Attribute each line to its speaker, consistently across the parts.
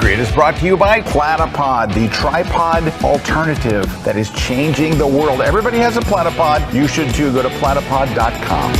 Speaker 1: Grid is brought to you by Platypod, the tripod alternative that is changing the world. Everybody has a Platypod. You should too. Go to platypod.com.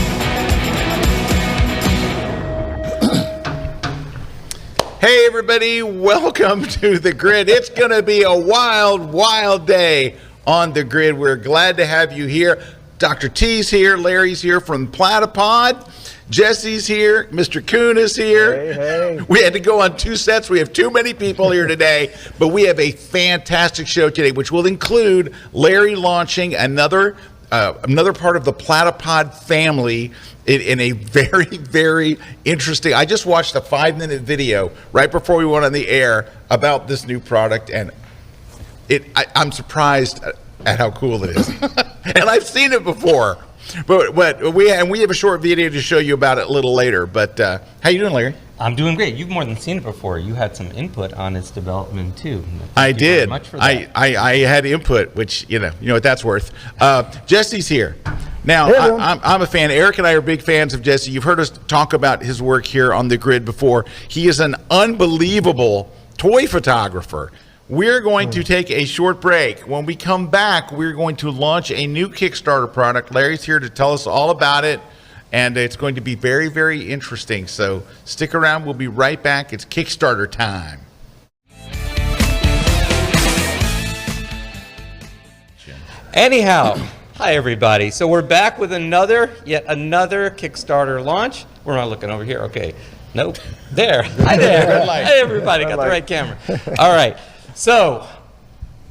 Speaker 2: Hey everybody, welcome to The Grid. It's going to be a wild, wild day on The Grid. We're glad to have you here. Dr. T's here, Larry's here from Platypod, Jesse's here, Mr. Kuhn is here.
Speaker 3: Hey, hey.
Speaker 2: We had to go on 2 sets. We have too many people here today, but we have a fantastic show today, which will include Larry launching another part of the Platypod family in a very, very interesting. I just watched a 5-minute video right before we went on the air about this new product, and I'm surprised at how cool it is. And I've seen it before, but we have a short video to show you about it a little later. But how you doing, Larry?
Speaker 4: I'm doing great. You've more than seen it before. You had some input on its development too.
Speaker 2: I did.
Speaker 4: Very much for that.
Speaker 2: I had input, which you know what that's worth. Jesse's here. Now,
Speaker 3: Hey,
Speaker 2: I'm a fan. Eric and I are big fans of Jesse. You've heard us talk about his work here on The Grid before. He is an unbelievable toy photographer. We're going to take a short break. When we come back, we're going to launch a new Kickstarter product. Larry's here to tell us all about it, and it's going to be very, very interesting. So stick around. We'll be right back. It's Kickstarter time.
Speaker 4: Anyhow, hi everybody. So we're back with yet another Kickstarter launch. We're not looking over here. Okay. Nope. There. Hi there. Hey everybody. Got the right camera. All right. So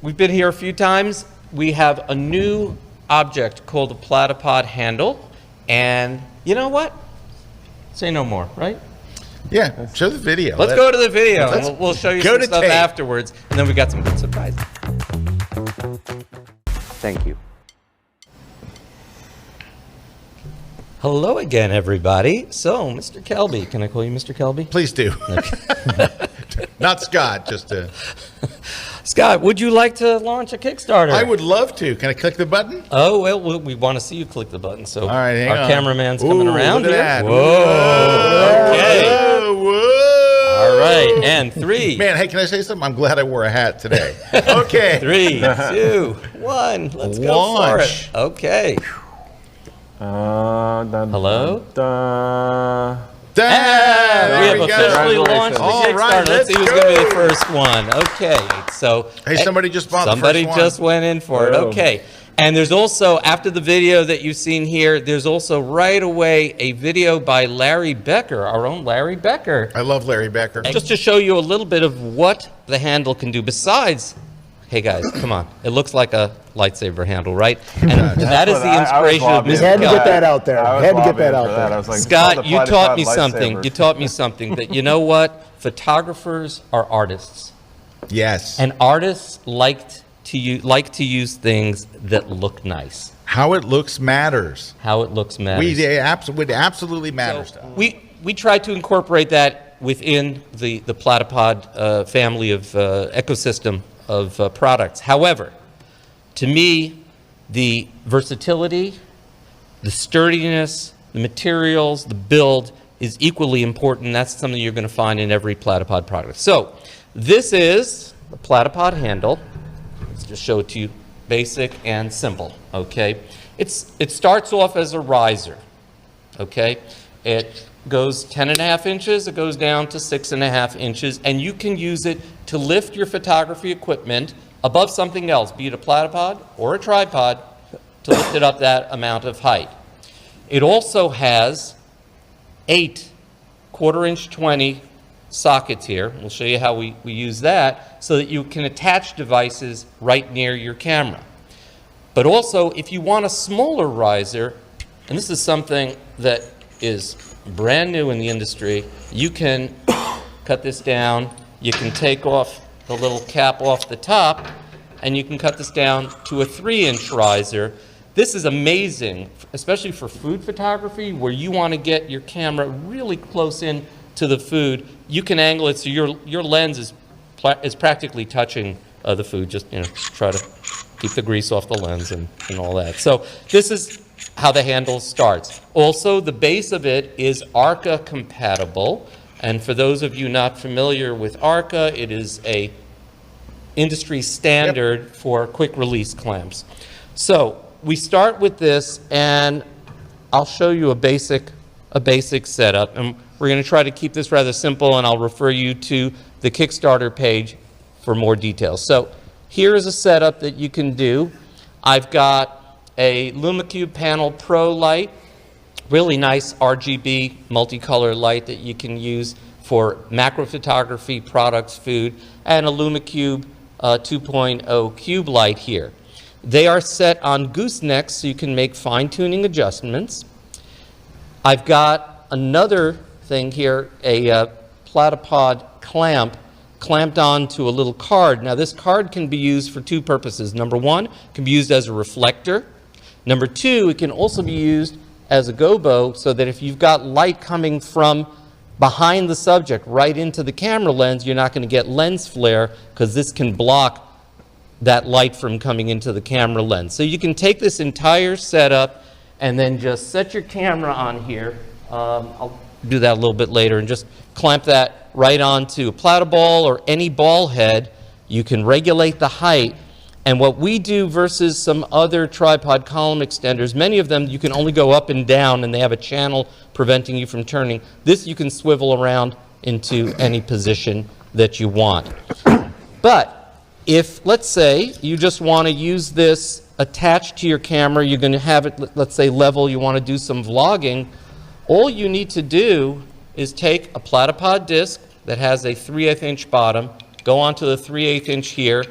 Speaker 4: we've been here a few times. We have a new object called the Platypod Handle. And you know what? Say no more, right?
Speaker 2: Yeah, show the video.
Speaker 4: Let's go to the video. And we'll show you some stuff afterwards. And then we got some good surprises. Thank you. Hello again, everybody. So, Mr. Kelby, can I call you Mr. Kelby?
Speaker 2: Please do. Okay. Not Scott, just
Speaker 4: Scott, would you like to launch a Kickstarter?
Speaker 2: I would love to. Can I click the button?
Speaker 4: Oh, well, we want to see you click the button. So,
Speaker 2: all right, hang on.
Speaker 4: Cameraman's coming around
Speaker 2: look at
Speaker 4: here.
Speaker 2: that.
Speaker 4: Whoa. Okay.
Speaker 2: Whoa.
Speaker 4: All right, and 3.
Speaker 2: Man, hey, can I say something? I'm glad I wore a hat today. Okay.
Speaker 4: 3, 2, 1. Let's go for it. Okay. Hello?
Speaker 2: We
Speaker 4: have officially launched the
Speaker 2: All
Speaker 4: Kickstarter.
Speaker 2: right,
Speaker 4: Let's see who's going to be the first one. Okay, so
Speaker 2: hey, somebody just bought
Speaker 4: somebody
Speaker 2: the first
Speaker 4: just went in for it. Okay, and there's also, after the video that you've seen here, there's also right away a video by Larry Becker, our own Larry Becker.
Speaker 2: I love Larry Becker.
Speaker 4: Just to show you a little bit of what the handle can do besides. Hey guys, come on. It looks like a lightsaber handle, right? And that is the inspiration of Mr.
Speaker 3: You had to
Speaker 4: Kelby.
Speaker 3: get that out there. Had to get that out there.
Speaker 5: I was like,
Speaker 4: Scott, you taught me something. You taught me something that, you know what? Photographers are artists.
Speaker 2: Yes.
Speaker 4: And artists like to use things that look nice.
Speaker 2: How it looks matters.
Speaker 4: How it looks matters.
Speaker 2: Would absolutely matters.
Speaker 4: So we try to incorporate that within the Platypod family of ecosystem of products. However, to me, the versatility, the sturdiness, the materials, the build is equally important. That's something you're going to find in every Platypod product. So this is the Platypod Handle. Let's just show it to you, basic and simple, okay? It starts off as a riser, okay? It goes 10.5 inches, it goes down to 6.5 inches, and you can use it to lift your photography equipment above something else, be it a platypod or a tripod, to lift it up that amount of height. It also has 8 1/4" 20 sockets here. We'll show you how we use that so that you can attach devices right near your camera. But also, if you want a smaller riser, and this is something that is brand new in the industry, you can cut this down, you can take off the little cap off the top, and you can cut this down to a 3-inch riser. This is amazing, especially for food photography, where you want to get your camera really close in to the food. You can angle it so your lens is practically touching the food. Just try to keep the grease off the lens and all that. So this is how the handle starts. Also, the base of it is ARCA compatible. And for those of you not familiar with ARCA, it is a industry standard for quick release clamps. So we start with this, and I'll show you a basic setup. And we're going to try to keep this rather simple, and I'll refer you to the Kickstarter page for more details. So here is a setup that you can do. I've got a LumaCube Panel Pro light, really nice RGB multicolor light that you can use for macro photography, products, food, and a LumaCube 2.0 cube light here. They are set on goosenecks so you can make fine-tuning adjustments. I've got another thing here, a Platypod clamp clamped onto a little card. Now this card can be used for two purposes. Number one, it can be used as a reflector. Number two, it can also be used as a gobo so that if you've got light coming from behind the subject right into the camera lens, you're not going to get lens flare because this can block that light from coming into the camera lens. So you can take this entire setup and then just set your camera on here. I'll do that a little bit later, and just clamp that right onto a Platyball or any ball head. You can regulate the height. And what we do versus some other tripod column extenders, many of them you can only go up and down and they have a channel preventing you from turning. This you can swivel around into any position that you want. But if, let's say, you just want to use this attached to your camera, you're going to have it, let's say, level, you want to do some vlogging, all you need to do is take a Platypod disc that has a 3/8 inch bottom, go onto the 3/8 inch here,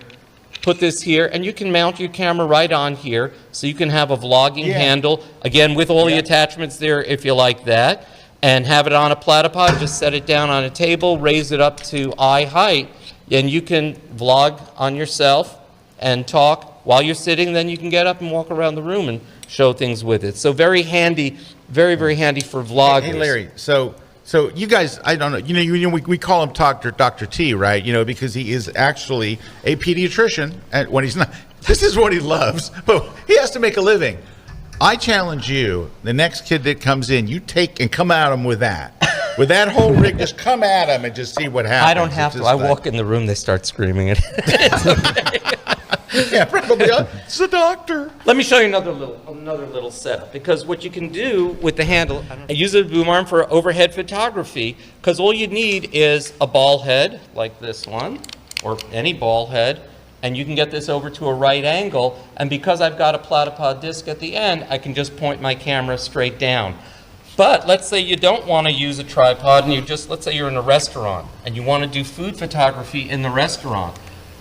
Speaker 4: put this here, and you can mount your camera right on here, so you can have a vlogging handle, again, with all the attachments there if you like that, and have it on a Platypod. Just set it down on a table, raise it up to eye height, and you can vlog on yourself and talk while you're sitting. Then you can get up and walk around the room and show things with it. So very handy, very, very handy for vloggers.
Speaker 2: Hey Larry, so you guys, I don't know, we call him Dr. T, right? Because he is actually a pediatrician, and when he's not, this is what he loves, but he has to make a living. I challenge you, the next kid that comes in, you take and come at him with that. With that whole rig, just come at him and just see what happens.
Speaker 4: I don't have to. I walk in the room, they start screaming it. It's okay.
Speaker 2: Yeah, probably. It's the doctor.
Speaker 4: Let me show you another little setup, because what you can do with the handle, I use a boom arm for overhead photography, because all you need is a ball head like this one, or any ball head, and you can get this over to a right angle, and because I've got a Platypod disc at the end, I can just point my camera straight down. But let's say you don't want to use a tripod, and let's say you're in a restaurant, and you want to do food photography in the restaurant.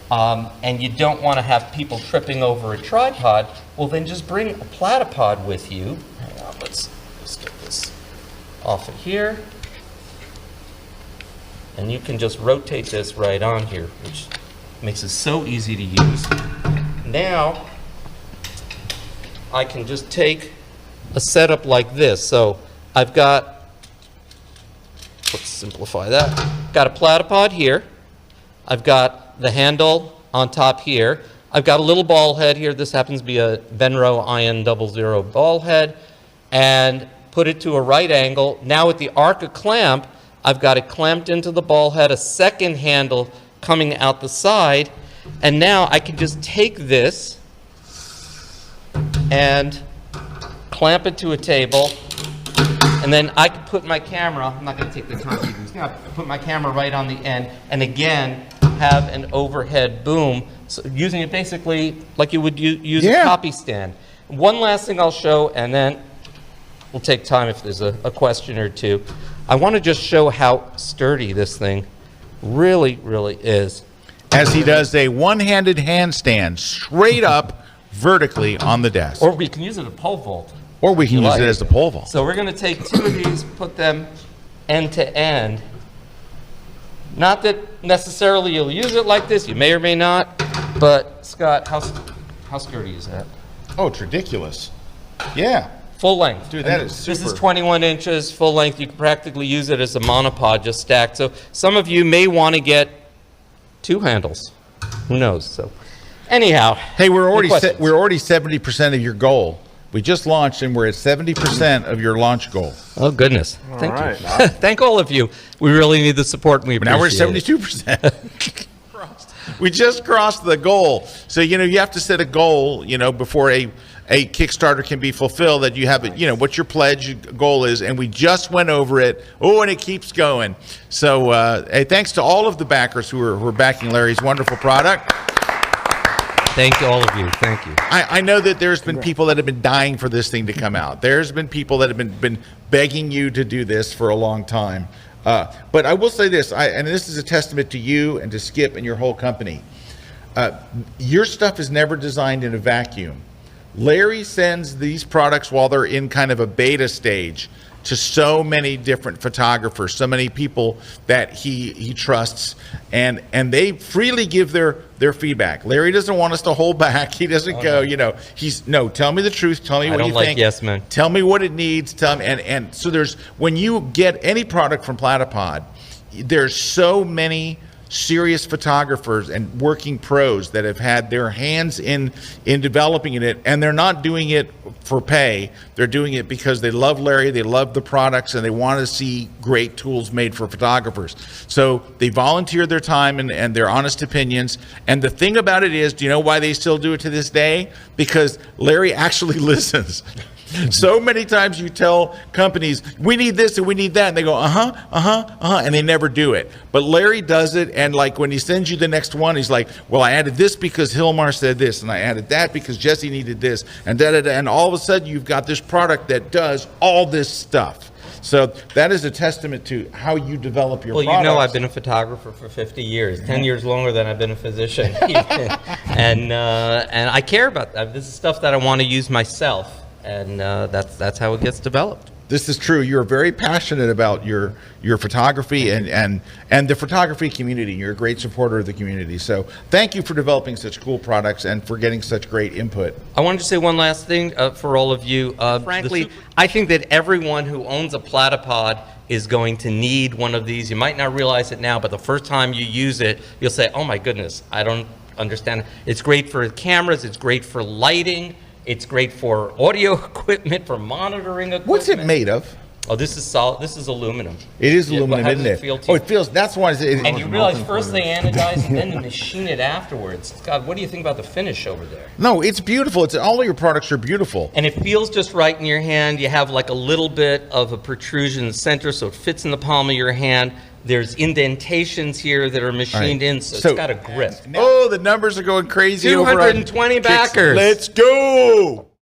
Speaker 4: And you don't want to have people tripping over a tripod, well then just bring a Platypod with you. Hang on, let's get this off of here. And you can just rotate this right on here, which makes it so easy to use. Now, I can just take a setup like this. So I've got, let's simplify that. Got a Platypod here. I've got the handle on top here. I've got a little ball head here. This happens to be a Venro IN00 ball head, and put it to a right angle. Now with the ARCA clamp, I've got it clamped into the ball head, a second handle coming out the side, and now I can just take this and clamp it to a table, and then I can put my camera, I'm not going to take the time to do this now, put my camera right on the end, and again, have an overhead boom, so using it basically like you would use a copy stand. One last thing I'll show, and then we'll take time if there's a question or two. I want to just show how sturdy this thing really, really is.
Speaker 2: As he does a one-handed handstand straight up vertically on the desk.
Speaker 4: Or we can use it as a pole vault.
Speaker 2: Or we can use it as a pole vault.
Speaker 4: So we're going to take two of these, put them end to end. Not that necessarily you'll use it like this, you may or may not, but Scott, how sturdy is that?
Speaker 2: Oh, it's ridiculous. Yeah.
Speaker 4: Full length.
Speaker 2: Dude, that is super.
Speaker 4: This is 21 inches, full length. You can practically use it as a monopod, just stacked. So some of you may want to get two handles. Who knows? So anyhow.
Speaker 2: Hey, we're already 70% of your goal We just launched, and we're at 70% of your launch goal.
Speaker 4: Oh, goodness. Thank
Speaker 3: right.
Speaker 4: you. Thank all of you. We really need the support, and we appreciate
Speaker 2: Now we're at 72%. We just crossed the goal. So, you have to set a goal, before a Kickstarter can be fulfilled, that you have, what your pledge goal is. And we just went over it. Oh, and it keeps going. So, hey, thanks to all of the backers who are backing Larry's wonderful product.
Speaker 4: Thank all of you. Thank you.
Speaker 2: I know that there's been people that have been dying for this thing to come out. There's been people that have been begging you to do this for a long time. But I will say this, and this is a testament to you and to Skip and your whole company. Your stuff is never designed in a vacuum. Larry sends these products while they're in kind of a beta stage to so many different photographers, so many people that he trusts, and they freely give their feedback. Larry doesn't want us to hold back. He doesn't go, tell me the truth, tell me what you think. I don't like yes men. Tell me what it needs, tell me, and so when you get any product from Platypod, there's so many serious photographers and working pros that have had their hands in developing it, and they're not doing it for pay. They're doing it because they love Larry, they love the products, and they want to see great tools made for photographers. So they volunteer their time and their honest opinions. And the thing about it is, do you know why they still do it to this day? Because Larry actually listens. So many times you tell companies, we need this and we need that, and they go, and they never do it. But Larry does it, and like when he sends you the next one, he's like, well, I added this because Hilmar said this, and I added that because Jesse needed this, and da-da-da, and all of a sudden you've got this product that does all this stuff. So that is a testament to how you develop your products.
Speaker 4: Well, I've been a photographer for 50 years, 10 years longer than I've been a physician. and I care about that. This is stuff that I want to use myself. And that's how it gets developed.
Speaker 2: This is true. You're very passionate about your photography and the photography community. You're a great supporter of the community. So thank you for developing such cool products and for getting such great input.
Speaker 4: I wanted to say one last thing for all of you. Frankly, I think that everyone who owns a Platypod is going to need one of these. You might not realize it now, but the first time you use it, you'll say, oh my goodness, I don't understand. It's great for cameras. It's great for lighting. It's great for audio equipment, for monitoring equipment.
Speaker 2: What's it made of?
Speaker 4: Oh, this is solid. This is aluminum.
Speaker 2: It is aluminum, isn't it?
Speaker 4: It
Speaker 2: feels. That's why.
Speaker 4: And you realize first they anodize and then they machine it afterwards. God, what do you think about the finish over there?
Speaker 2: No, it's beautiful. All of your products are beautiful.
Speaker 4: And it feels just right in your hand. You have like a little bit of a protrusion in the center, so it fits in the palm of your hand. There's indentations here that are machined in, so it's got a grip.
Speaker 2: Oh, the numbers are going crazy.
Speaker 4: 220 backers.
Speaker 2: Let's go.